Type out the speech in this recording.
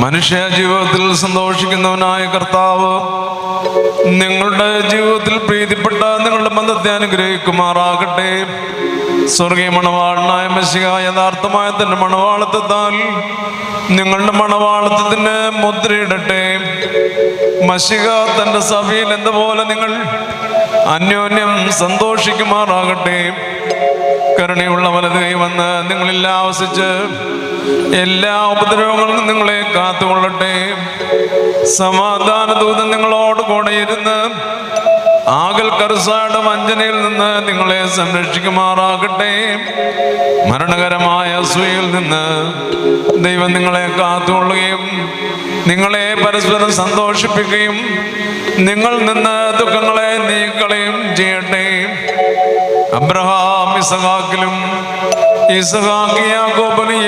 മനുഷ്യ ജീവിതത്തിൽ സന്തോഷിക്കുന്നവനായ കർത്താവ് നിങ്ങളുടെ ജീവിതത്തിൽ പ്രീതിപ്പെട്ട നിങ്ങളുടെ ബന്ധത്തെ അനുഗ്രഹിക്കുമാറാകട്ടെ. സ്വർഗീയ മണവാളനായ മെസ്സിഹ യഥാർത്ഥമായ തന്റെ മണവാളത്വത്താൽ നിങ്ങളുടെ മണവാളത്വത്തിന് മുദ്രയിടട്ടെ. മെസ്സിഹ തന്റെ സഭയിൽ എന്നപോലെ നിങ്ങൾ അന്യോന്യം സന്തോഷിക്കുമാറാകട്ടെ. കരുണയുള്ള വലത് വന്ന് നിങ്ങളെല്ലാം ആവസിച്ച് എല്ലാ ഉപദ്രവങ്ങളിൽ നിന്നും നിങ്ങളെ കാത്തുകൊള്ളട്ടെ. സമാധാന ദൂതൻ നിങ്ങളോട് കൂടെ ഇരുന്ന് ആകൽ കറുസായുടെ വഞ്ചനയിൽ നിന്ന് നിങ്ങളെ സംരക്ഷിക്കുമാറാകട്ടെ. മരണകരമായ അസൂയയിൽ നിന്ന് ദൈവം നിങ്ങളെ കാത്തുകൊള്ളുകയും നിങ്ങളെ പരസ്പരം സന്തോഷിപ്പിക്കുകയും നിങ്ങൾ നിന്ന് ദുഃഖങ്ങളെ നീക്കളയും ചെയ്യട്ടെ. അബ്രഹാം ഇസഹാക്കിലും ഇസഹാക്ക് യാക്കോബിലും